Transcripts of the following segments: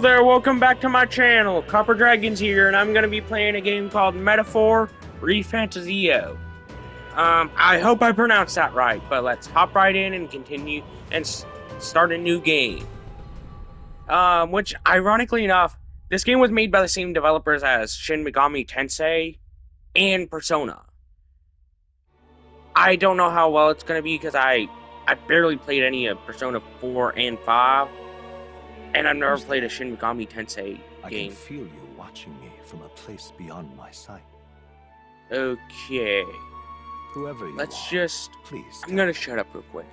There, welcome back to my channel. Copper Dragons here, and I'm gonna be playing a game called Metaphor ReFantazio. I hope I pronounced that right, but let's hop right in and continue and start a new game. Which, ironically enough, this game was made by the same developers as Shin Megami Tensei and Persona. I don't know how well it's gonna be because I barely played any of Persona 4 and 5. And I've never played a Shin Megami Tensei game. I can feel you watching me from a place beyond my sight. Okay. Whoever you Let's are, just... please. I'm gonna shut up real quick.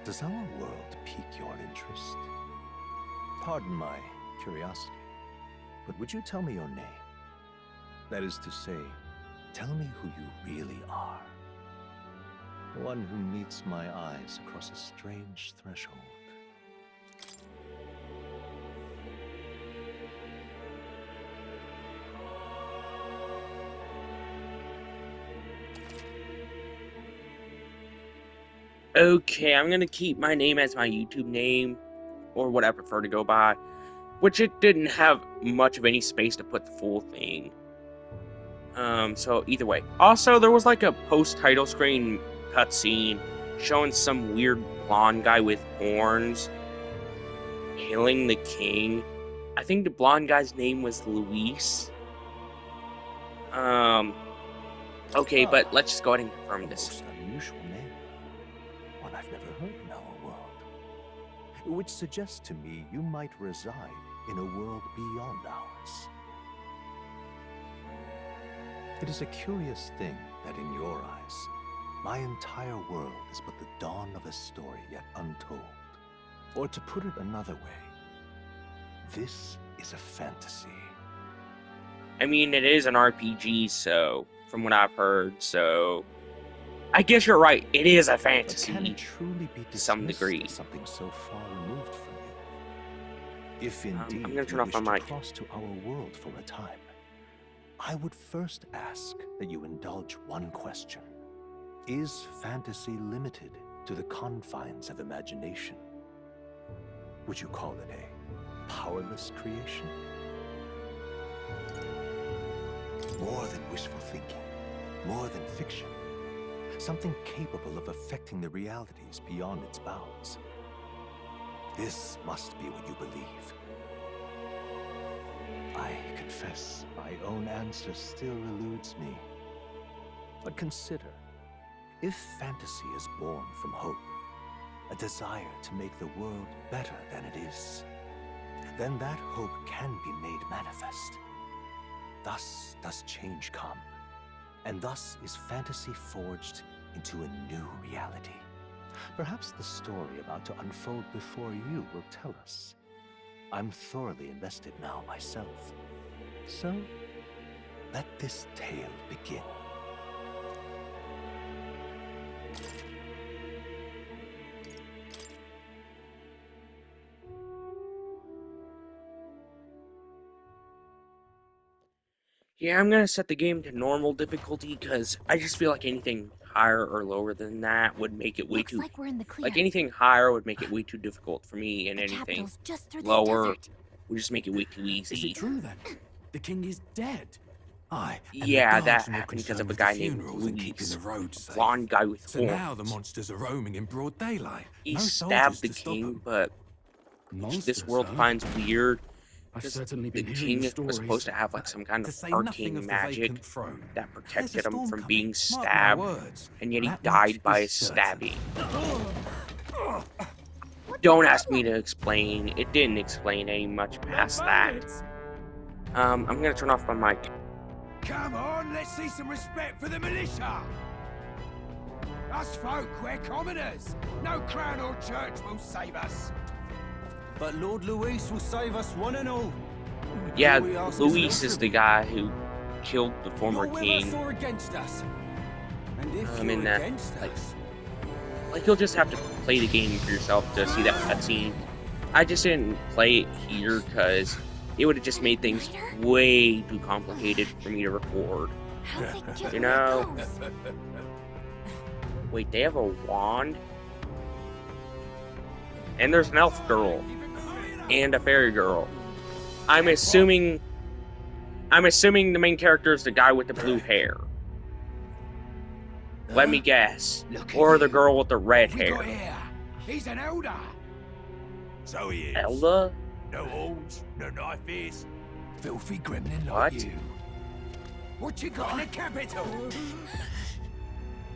Does our world pique your interest? Pardon my curiosity, but would you tell me your name? That is to say, tell me who you really are. One who meets my eyes across a strange threshold. Okay, I'm gonna keep my name as my YouTube name, or what I prefer to go by, which it didn't have much of any space to put the full thing. So either way. Also, there was like a post-title screen cutscene showing some weird blonde guy with horns hailing the king. I think the blonde guy's name was Luis. Okay, but let's just go ahead and confirm this. Most unusual name. One I've never heard in our world. Which suggests to me you might reside in a world beyond ours. It is a curious thing that in your eyes, my entire world is but the dawn of a story yet untold. Or to put it another way, this is a fantasy. I mean, it is an RPG, so, from what I've heard, so... I guess you're right, it is a fantasy. But can it truly be to some degree. as something so far removed from you? If indeed I'm gonna turn you off my wish to mic. cross to our world for a time, I would first ask that you indulge one question. Is fantasy limited to the confines of imagination? Would you call it a powerless creation? More than wishful thinking, more than fiction. Something capable of affecting the realities beyond its bounds. This must be what you believe. I confess, my own answer still eludes me. But consider, if fantasy is born from hope, a desire to make the world better than it is, then that hope can be made manifest. Thus does change come, and thus is fantasy forged into a new reality. Perhaps the story about to unfold before you will tell us. I'm thoroughly invested now myself. So, let this tale begin. Yeah, I'm gonna set the game to normal difficulty, because I just feel like anything higher or lower than that would make it way Looks too... like we're in the clear. Like, anything higher would make it way too difficult for me, and The anything capital's just through this lower desert. would just make it way too Is easy. it true then? The king is dead. Aye. and Yeah, the that guards are more happened because concerned of a with guy the named funerals and keeping Luis, the roads a safe. blonde guy with So horns. now the monsters are roaming in broad daylight. He No stabbed soldiers the to stop king, 'em. but Monsters, this world huh? finds weird I've because certainly the been hearing king the was supposed stories. to have like some kind To of say nothing arcane of the magic vacant throne. that There's a protected him storm from coming. being Mark my stabbed, words. and yet he That died much by is his certain. stabbing. Don't ask me to explain. It didn't explain any much past that. I'm gonna turn off my mic. Come on, let's see some respect for the militia! Us folk, we're commoners. No crown or church will save us. But Lord Luis will save us one and all. Yeah, All we ask Luis no is the tribute. guy who killed the former You're with king. us or against us? And if in you're that, against like, us, Like, you'll just have to play the game for yourself to see that cutscene. I just didn't play it here because it would have just made things way too complicated for me to record. How'd they get You where know? it goes? Wait, they have a wand? And there's an elf girl. And a fairy girl. I'm assuming the main character is the guy with the blue hair. Let me guess. Look at Or the you. girl with the red What we got hair. here? He's an elder. So he is. Elda? No horns, no knife ears. Filthy gremlin What? like you. What you got in the capital?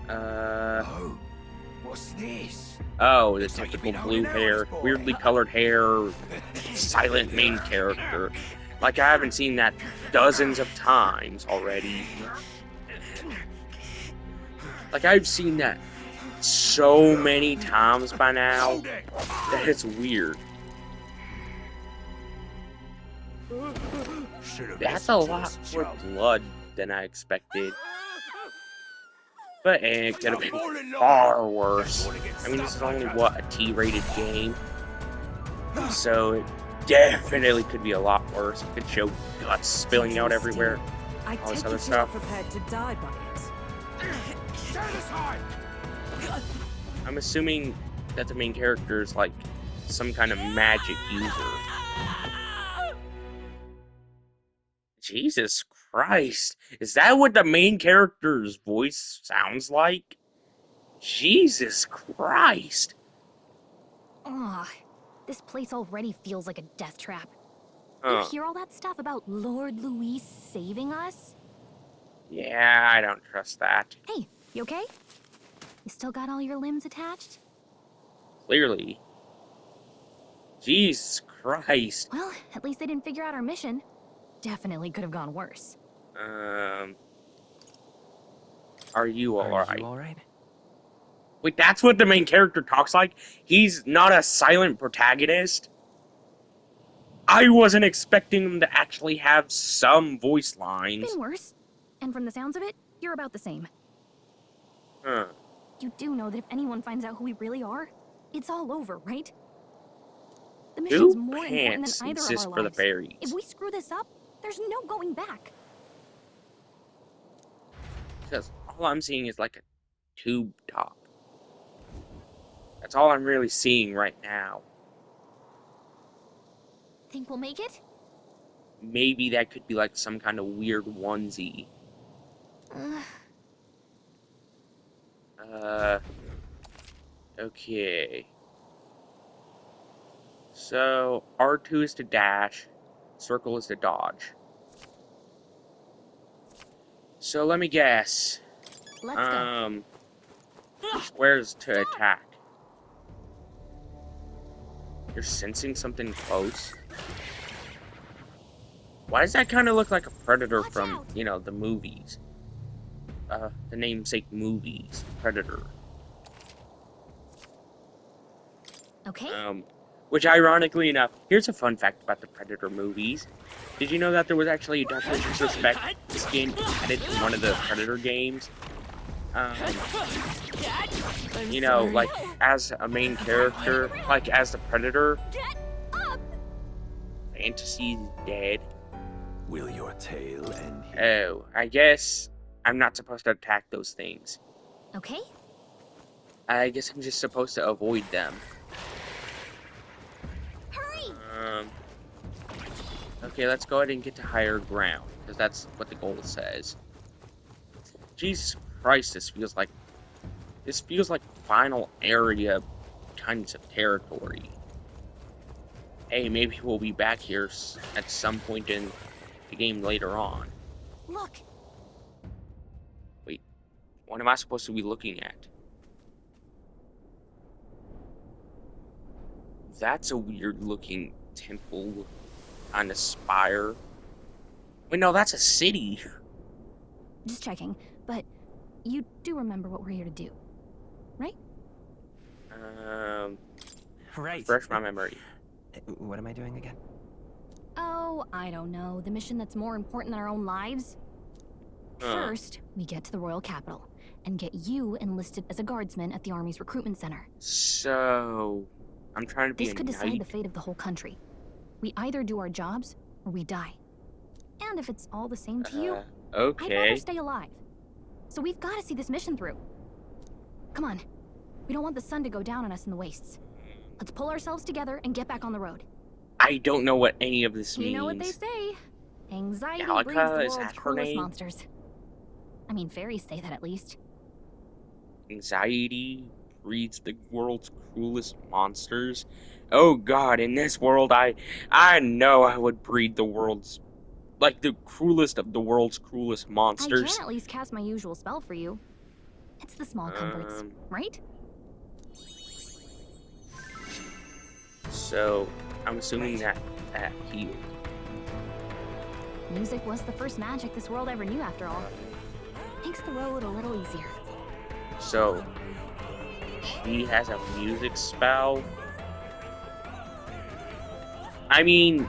Oh, what's this? Oh, the Looks like you've typical been blue holding hair, hours, boy. weirdly colored hair, silent main character. Like, I haven't seen that dozens of times already. Like, I've seen that so many times by now Hold it! that it's weird. Should've That's a listened to lot us, more chum. blood than I expected. But it could have been Fall in line. far worse. Don't wanna get I mean, this is stuck like only, that. what, a T-rated game? So it definitely could be a lot worse. It could show guts spilling out everywhere. I all this take other it you're stuff. prepared to die by it. Stand aside! I'm assuming that the main character is like some kind of magic user. Jesus Christ. Is that what the main character's voice sounds like? Jesus Christ. Ugh, this place already feels like a death trap. Huh. You hear all that stuff about Lord Louis saving us? Yeah, I don't trust that. Hey, you okay? You still got all your limbs attached? Clearly. Jesus Christ. Well, at least they didn't figure out our mission. Definitely could have gone worse. Are you alright? You all right? Wait, that's what the main character talks like? He's not a silent protagonist? I wasn't expecting him to actually have some voice lines. Been worse. And from the sounds of it, you're about the same. Huh. You do know that if anyone finds out who we really are, it's all over, right? The Who mission's more important pants than either of insist our for the lives. fairies? If we screw this up, there's no going back. Because all I'm seeing is like a tube top. That's all I'm really seeing right now. Think we'll make it? Maybe that could be like some kind of weird onesie. Okay. So, R2 is to dash, circle is to dodge. So let me guess. Let's go. Squares to attack. You're sensing something close? Why does that kind of look like a predator Watch from, out. you know, the movies? The namesake movies. Predator. Okay. Which ironically enough, here's a fun fact about the Predator movies. Did you know that there was actually a Dark Disrespect skin added in one of the Predator games? You know, like, as a main character, like, as the Predator, Get up! Fantasy's dead. Will your tale end here? Oh, I guess I'm not supposed to attack those things. Okay. I guess I'm just supposed to avoid them. Hurry! Okay, let's go ahead and get to higher ground, because that's what the goal says. Jesus Christ, this feels like final area kinds of territory. Hey, maybe we'll be back here at some point in the game later on. Look, Wait, what am I supposed to be looking at? That's a weird looking temple kind of spire. Wait, no, that's a city. just checking, but you do remember what we're here to do, right? Right. Refresh my memory. What am I doing again? Oh, I don't know. The mission that's more important than our own lives? First, we get to the royal capital and get you enlisted as a guardsman at the army's recruitment center. So, I'm trying to be This a could decide the knight. fate of the whole country. We either do our jobs or we die. And if it's all the same to you, I'd Okay. rather stay alive. So we've got to see this mission through. Come on. We don't want the sun to go down on us in the wastes. Let's pull ourselves together and get back on the road. I don't know what any of this You means. know what they say. Anxiety Gallica, breeds the is world's that her cruelest name? monsters. I mean, fairies say that at least. Anxiety breeds the world's cruelest monsters. Oh God, in this world, I know I would breed the world's, like, the cruelest of the world's cruelest I monsters. can at least cast my usual spell for you. It's the small comforts, right? So I'm assuming that healed. Music was the first magic this world ever knew, after all. Makes the road a little easier. So she has a music spell. I mean,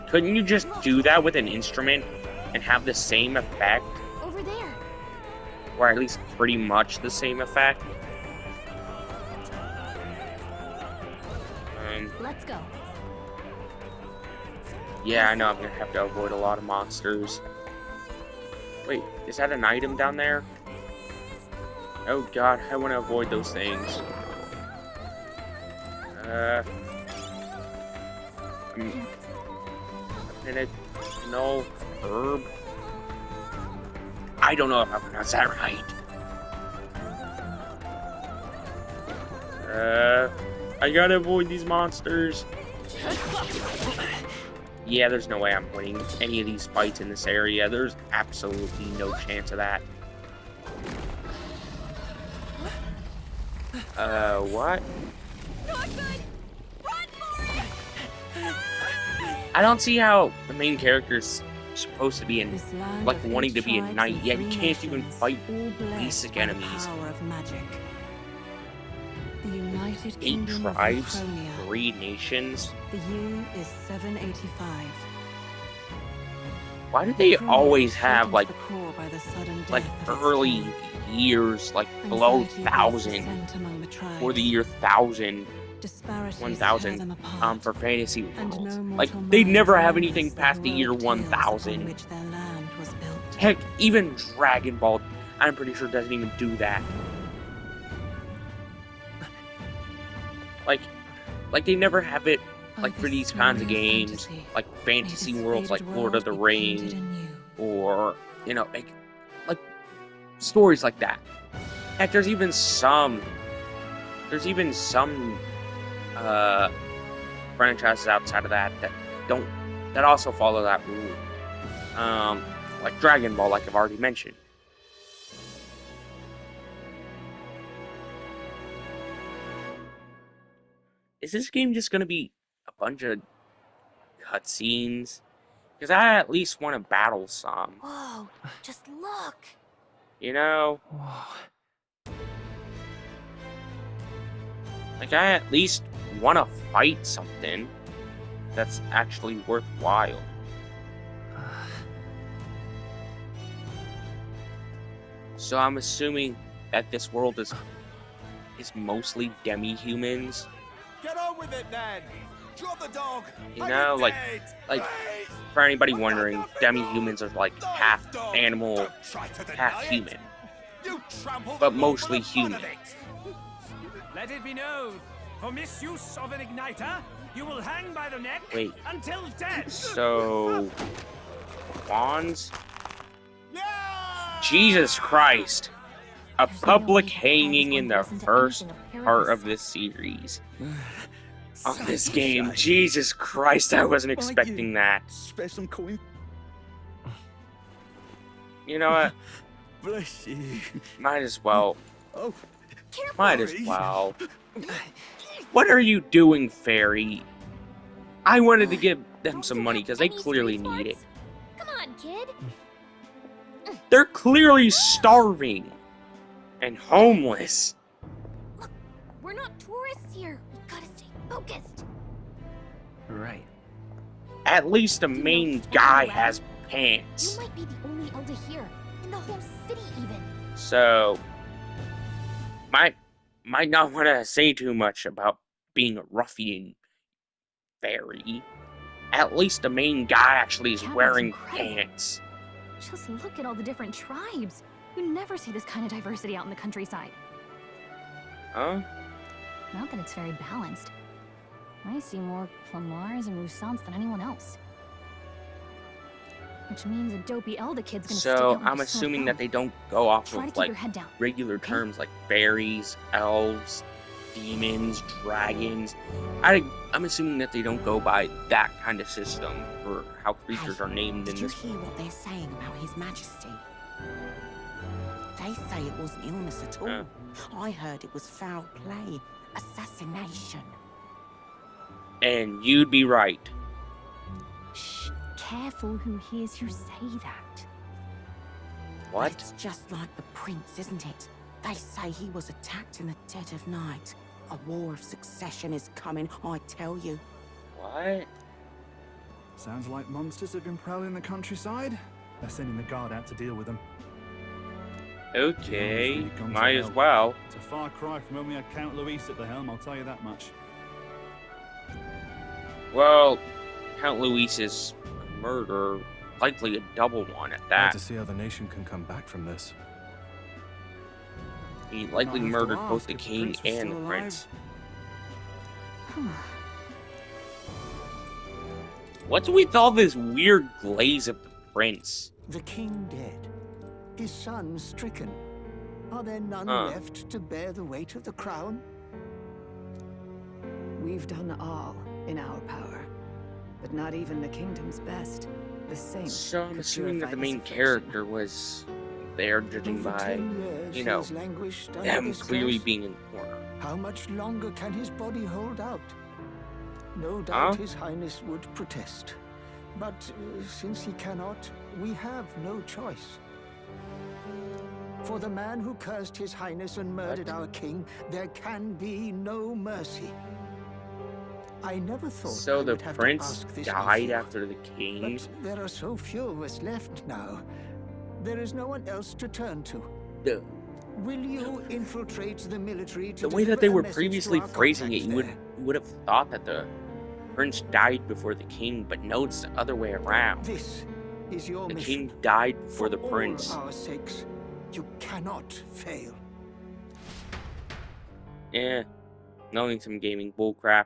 couldn't you just do that with an instrument and have the same effect? Over there. Or at least pretty much the same effect? Let's go. Yeah, I know I'm gonna have to avoid a lot of monsters. Wait, is that an item down there? Oh God, I want to avoid those things. No herb. I don't know if I pronounced that right. I gotta avoid these monsters. Yeah, there's no way I'm winning any of these fights in this area. There's absolutely no chance of that. What? Not good. Run for it. I don't see how the main character's supposed to be in, like, wanting to be a knight, yet he can't even fight basic enemies. The United 8 Kingdom of tribes, Laconia. 3 nations. The year is 785. Why do they Laconia always is have, shaken like, to the core by the sudden death of its early king. years, like, below Anxiety raised 1,000, dissent among the or the tribes. year 1,000, Disparities tear 1,000, them apart. for fantasy And worlds. no Like, mortal they mind never have remembers anything the past the year heroic tales upon 1,000. which their land was built. Heck, even Dragon Ball, I'm pretty sure doesn't even do that. Like they never have it, like, for these kinds of games, like fantasy worlds, like Lord of the Rings, or, you know, like stories like that. Heck, there's even some franchises outside of that that also follow that rule. Like Dragon Ball, like I've already mentioned. Is this game just gonna be a bunch of cutscenes? Because I at least want to battle some. Whoa, just look. You know? Like, I at least want to fight something that's actually worthwhile. So I'm assuming that this world is mostly demi-humans. Get on with it then! Drop the dog! You know, like for anybody wondering, demi-humans are like half animal, half human. But mostly human. Let it be known, for misuse of an igniter, you will hang by the neck Wait. until dead. So, wands? Jesus Christ! A public hanging in the first part of this series. On this game. Jesus Christ, I wasn't expecting that. Special coin. You know what? Bless you. Might as well. Oh, Might as well. What are you doing, fairy? I wanted to give them some money because they clearly need it. Come on, kid. They're clearly starving and homeless. Look, we're not tourists here. We gotta stay focused. Right. At least the main guy has pants. You might be the only elder here, in the whole city even. So, might not want to say too much about being a ruffian fairy. At least the main guy actually is Cameron's wearing incredible. pants. Just look at all the different tribes. You never see this kind of diversity out in the countryside. Huh? Not that it's very balanced. I see more Plumars and Roussants than anyone else. Which means a dopey Elder kid's gonna stick out So like I'm a sore assuming thumb. that they don't go off Try to of keep like your head down. regular okay? terms like fairies, elves, demons, dragons. I'm assuming that they don't go by that kind of system for how creatures are named in Did you this. hear what they're saying about His Majesty? They say it wasn't illness at all. I heard it was foul play, assassination. And you'd be right. Shh, careful who hears you say that. What? But it's just like the prince, isn't it? They say he was attacked in the dead of night. A war of succession is coming, I tell you. What? Sounds like monsters have been prowling the countryside. They're sending the guard out to deal with them. Okay, really gone to might as hell. well. It's a far cry from when we had Count Luis at the helm, I'll tell you that much. Well, Count Luis's murder, likely a double one at Hard that. to see how the nation can come back from this. He likely Might have to murdered ask both the if the king prince was and the still alive. prince. What's with all this weird glaze of the prince? The king dead, his son stricken. Are there none left to bear the weight of the crown? We've done all in our power, but not even the kingdom's best. The saints. So I'm could assuming that purify the this main affliction. character was there judging Over by, 10 years you he know, has languished under them this clearly curse. being in the corner. How much longer can his body hold out? No doubt his highness would protest. But since he cannot, we have no choice. For the man who cursed his highness and murdered our king, there can be no mercy. I never thought So I the would have to prince ask this died of you. after the king? But there are so few of us left now. There is no one else to turn to. The, Will you infiltrate the military to the way that they deliver a were message to previously our phrasing it, contacts you there? would have thought that the prince died before the king, but no, it's the other way around. This is your The mission. king died before the For prince. all our sakes, you cannot fail. Knowing some gaming bullcrap,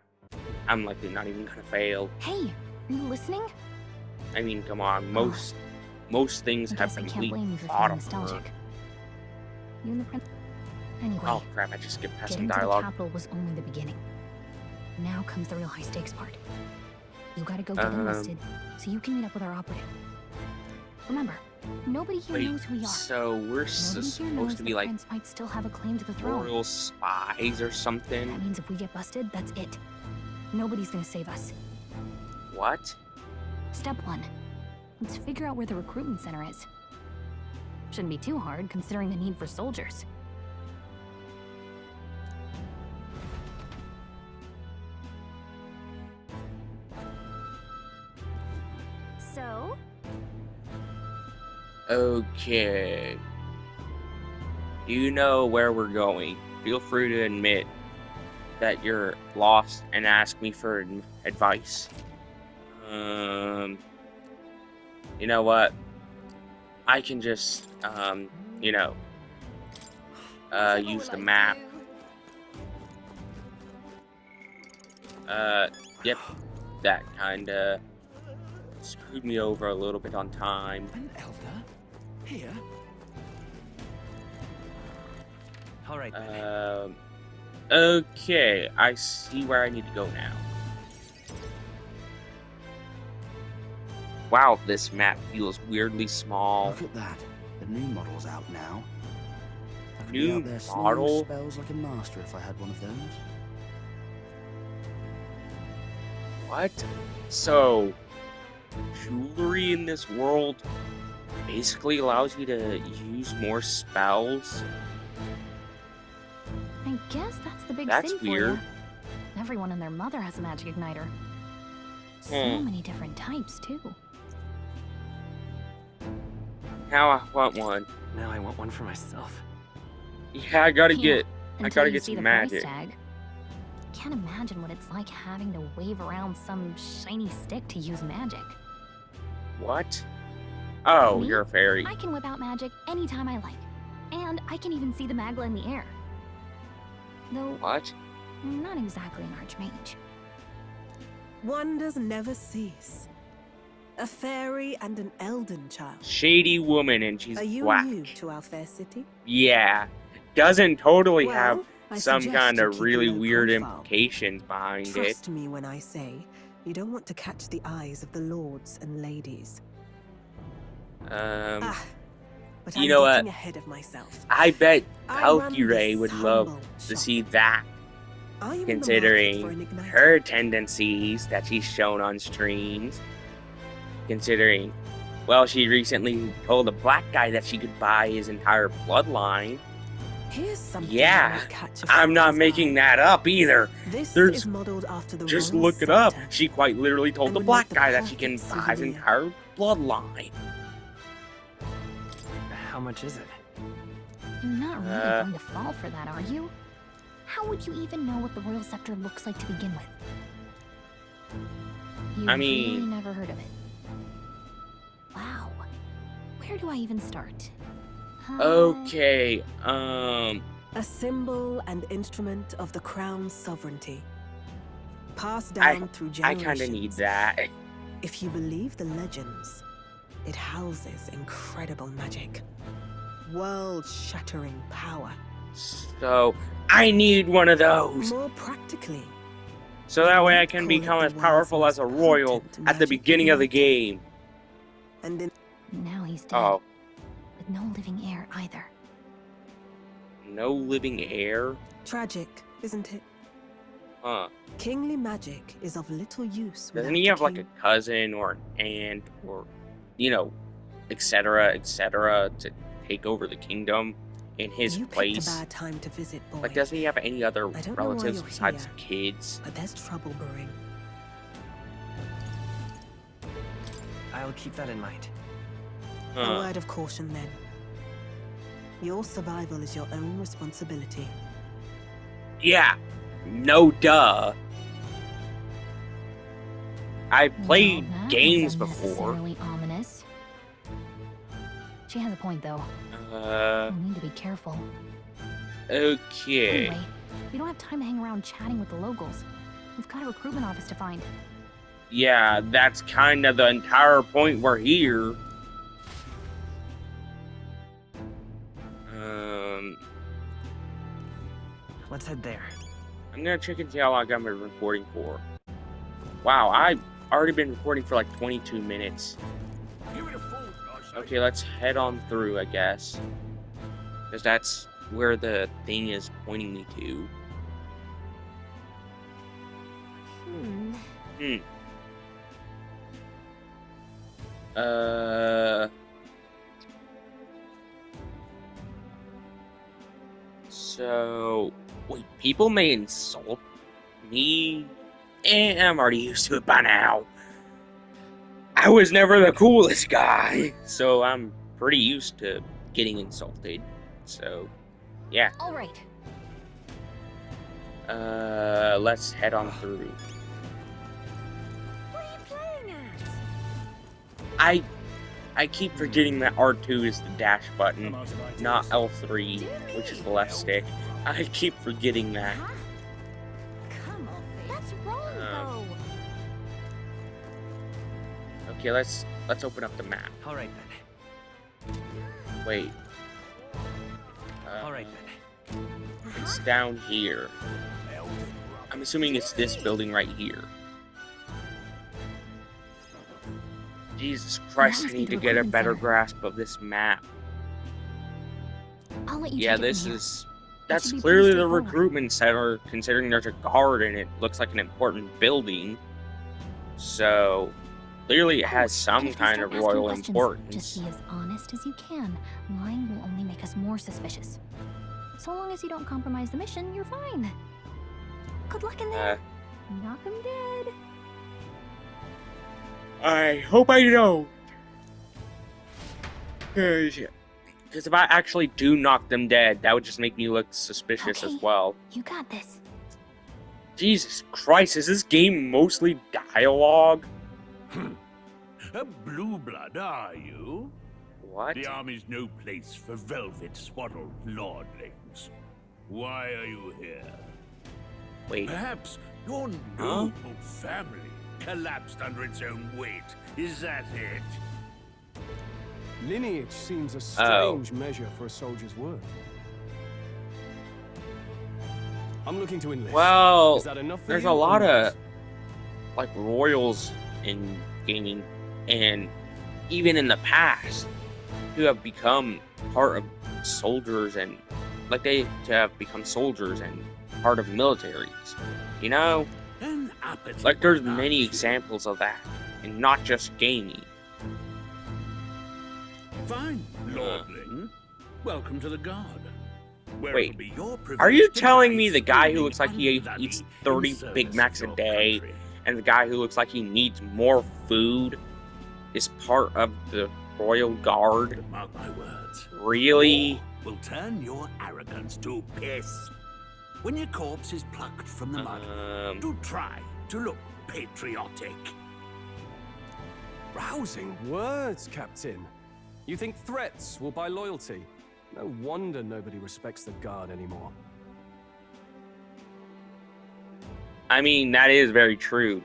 I'm likely not even gonna fail. Hey, are you listening? I mean, come on, most things I have guess I can't complete blame you for thought feeling of her. nostalgic. You and the prince. Anyway, Oh crap! I just skipped past some getting to the dialogue. capital was only the beginning. Now comes the real high stakes part. You gotta go get enlisted so you can meet up with our operative. Remember, nobody here Wait, knows who we are. so we're Nobody here supposed knows to the be like prince might still have a claim to the throne. royal spies or something? That means if we get busted, that's it. Nobody's gonna save us. What? Step 1. Let's figure out where the recruitment center is. Shouldn't be too hard, considering the need for soldiers. So? Okay. Do you know where we're going? Feel free to admit that you're lost and ask me for advice. You know what? I can just, use the map. Yep, that kinda screwed me over a little bit on time. An elder? Here? Alright, Okay, I see where I need to go now. Wow, this map feels weirdly small. Look at that. The new model's out now. I could New be out there slinging model? spells like a master if I had one of those. What? So, jewelry in this world basically allows you to use more spells? I guess that's the big That's city for weird. ya. Everyone and their mother has a magic igniter. So many different types, too. Now I want one. now I want one for myself. Yeah, I gotta Yeah, get Until you get see some the magic. price tag. Can't imagine what it's like having to wave around some shiny stick to use magic. What? Oh, Me? you're a fairy. I can whip out magic anytime I like. And I can even see the magla in the air. Though, What? I'm not exactly an archmage. Wonders never cease. A fairy and an elden child. Shady woman, and she's Are you black. new to our fair city? Yeah. Doesn't totally have Well, I some suggest kind you of keep a really low weird profile. implications behind it. Trust me when I say you don't want to catch the eyes of the lords and ladies. But You I'm know getting what? ahead of myself. I bet I run Valkyrie this would love humble to shop. see that, Are you in the market for considering an igniter? her tendencies that she's shown on streams. Considering, well, she recently told a black guy that she could buy his entire bloodline. Here's something Yeah, that might catch a I'm not fly's making eye. that up either. This There's is modeled after the just royal look it up. scepter She quite literally told and the would black make the guy that she can perfect buy his souvenir. entire bloodline. How much is it? You're not really going to fall for that, are you? How would you even know what the royal scepter looks like to begin with? You've I mean- really never heard of it. Wow. Where do I even start? Okay, A symbol and instrument of the crown's sovereignty. Passed down through I generations. kind of need that. If you believe the legends, it houses incredible magic. World-shattering power. So, I need one of those. More practically, So that way I can call it become the as powerful world's as a most royal potent at the magic beginning of the igniter. game. and in Now he's dead. Oh, With no living heir either. no living heir? tragic, isn't it? Huh. Kingly magic is of little use Doesn't without he a have like a king. cousin or an aunt or, you know, etc., to take over the kingdom in his You picked a place? bad time to visit, boy. Like, doesn't he have any other I don't know why relatives you're besides here. kids? But there's trouble brewing. I'll keep that in mind. A Huh. word of caution then. Your survival is your own responsibility. Yeah. No duh. I've played Well, that games was before. unnecessarily ominous. She has a point, though. Uh, We need to be careful. okay. Anyway, we don't have time to hang around chatting with the locals. We've got a recruitment office to find. Yeah, that's kind of the entire point we're here. Let's head there. I'm gonna check and see how long I've been recording for. Wow, I've already been recording for like 22 minutes. Give it a fold, I say. Okay, let's head on through, I guess. Because that's where the thing is pointing me to. So, wait, people may insult me, and I'm already used to it by now. I was never the coolest guy, so I'm pretty used to getting insulted. So, yeah. All right. Let's head on through. What are you playing at? I keep forgetting that R2 is the dash button, I'm out of ideas. not L3, which is the left stick. I keep forgetting that. Huh? Come off it. That's wrong, though. Okay, let's open up the map. All right then. Wait. All right then. It's down here. I'm assuming it's this building right here. Jesus Christ, I must be need the to get a recruitment better center. grasp of this map. I'll let you Yeah, take it this from here. is... It That's should be clearly pretty the straightforward. recruitment center, considering there's a guard and it looks like an important building. So, clearly it has Oh, and some if they kind start of asking royal questions, importance. Just be as honest as you can. Lying will only make us more suspicious. So long as you don't compromise the mission, you're fine. Good luck in there. Knock 'em dead. I hope I don't. Because if I actually do knock them dead, that would just make me look suspicious as Okay. well. You got this. Jesus Christ, is this game mostly dialogue? A blue blood, are you? What? The army's no place for velvet-swaddled lordlings. Why are you here? Wait. Perhaps your noble family collapsed under its own weight. Is that it? Lineage seems a strange measure for a soldier's worth. I'm looking to enlist. Well, is that enough for there's you, a or lot not? of like royals in gaming, and even in the past, who have become part of soldiers, and like they have become soldiers and part of militaries. You know, An appetite, like there's aren't many you? examples of that, and not just gaming. Fine, Lordling. Welcome to the Guard. Where Wait, it'll be your privilege are you to telling die me the guy who screaming looks like he unbloody eats in 30 service Big of Macs a your day, country? and the guy who looks like he needs more food is part of the Royal Guard? Mark my words. Really? War will turn your arrogance to piss. When your corpse is plucked from the mud, do try to look patriotic. Rousing words, Captain. You think threats will buy loyalty? No wonder nobody respects the Guard anymore. I mean, that is very true.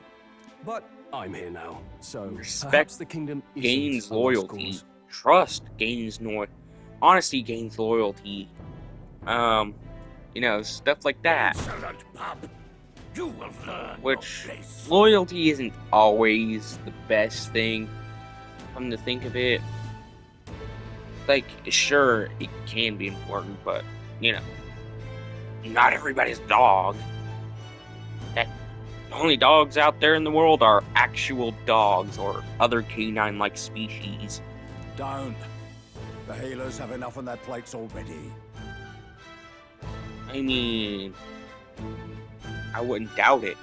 But I'm here now, so Respect perhaps the kingdom gains isn't a lost loyalty. cause. Trust gains honesty gains loyalty. You know, stuff like that. Insolent pup. You will learn Which, your place. loyalty isn't always the best thing, come to think of it. Like, sure, it can be important, but, you know, not everybody's a dog. Heck, the only dogs out there in the world are actual dogs or other canine-like species. Don't. The healers have enough on their plates already. I mean, I wouldn't doubt it.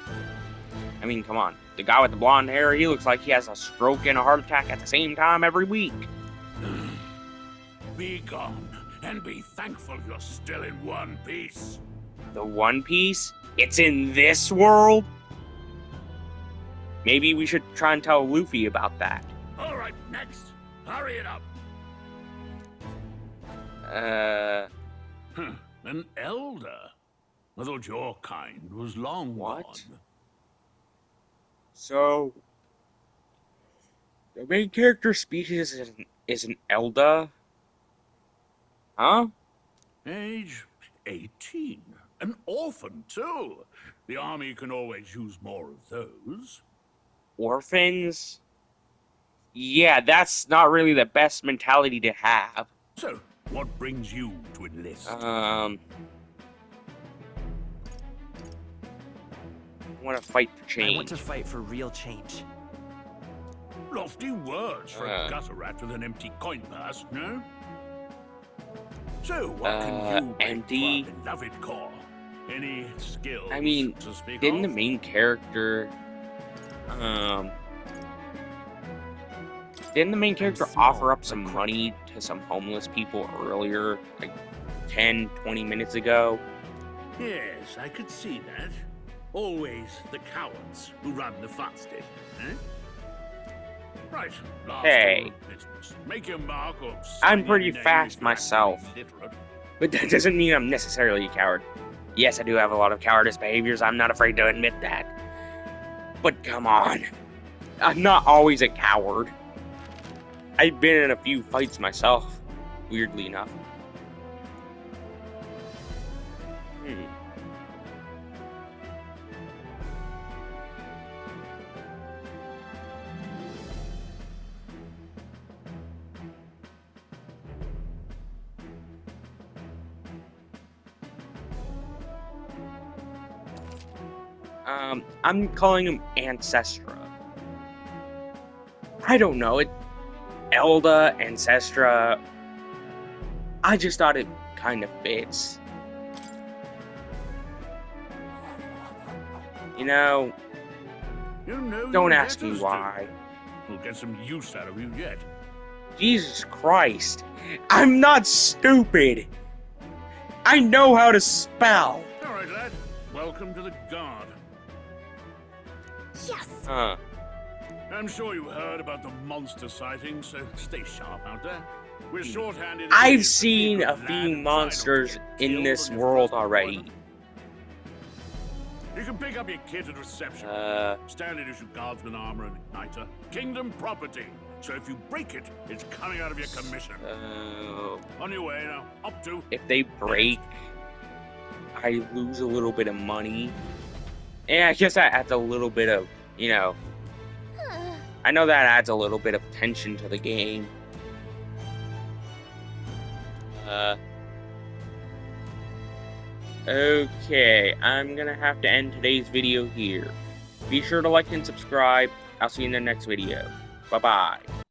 I mean, come on. The guy with the blonde hair, he looks like he has a stroke and a heart attack at the same time every week. Be gone, and be thankful you're still in one piece. The One Piece? It's in this world? Maybe we should try and tell Luffy about that. All right, next. Hurry it up. An elder? I thought your kind was long What? gone. So, the main character species is an Elder? Huh? Age 18. An orphan, too. The army can always use more of those. Orphans? Yeah, that's not really the best mentality to have. So, what brings you to enlist? I want to fight for change. I want to fight for real change. Lofty words for a gutter rat with an empty coin purse, no? So, what can you empty? bring to our beloved core? Any skills I mean, to speak didn't the of? main character, didn't the main character offer up some money to some homeless people earlier, like 10, 20 minutes ago? Yes, I could see that. Always the cowards who run the fastest, eh? Right, last Hey. order of business. Make your mark or I'm sign pretty your name fast if you're myself. actually literate. But that doesn't mean I'm necessarily a coward. Yes, I do have a lot of cowardice behaviors, I'm not afraid to admit that. But come on. I'm not always a coward. I've been in a few fights myself, weirdly enough. I'm calling him Ancestra. I don't know, Elda, Ancestra. I just thought it kind of fits. You know, You know don't you ask me letters do. why. We'll get some use out of you yet. Jesus Christ. I'm not stupid. I know how to spell. All right, lad. Welcome to the Guard. Yes! Huh. I'm sure you heard about the monster sightings, so stay sharp out there. We're shorthanded. I've seen a few monsters in this world already. You can pick up your kit at reception. Standard issue guardsman armor and igniter. Kingdom property. So if you break it, it's coming out of your commission. On your way now. Up to. If they break, I lose a little bit of money. Yeah, I guess that adds a little bit of, you know. I know that adds a little bit of tension to the game. Okay, I'm gonna have to end today's video here. Be sure to like and subscribe. I'll see you in the next video. Bye-bye.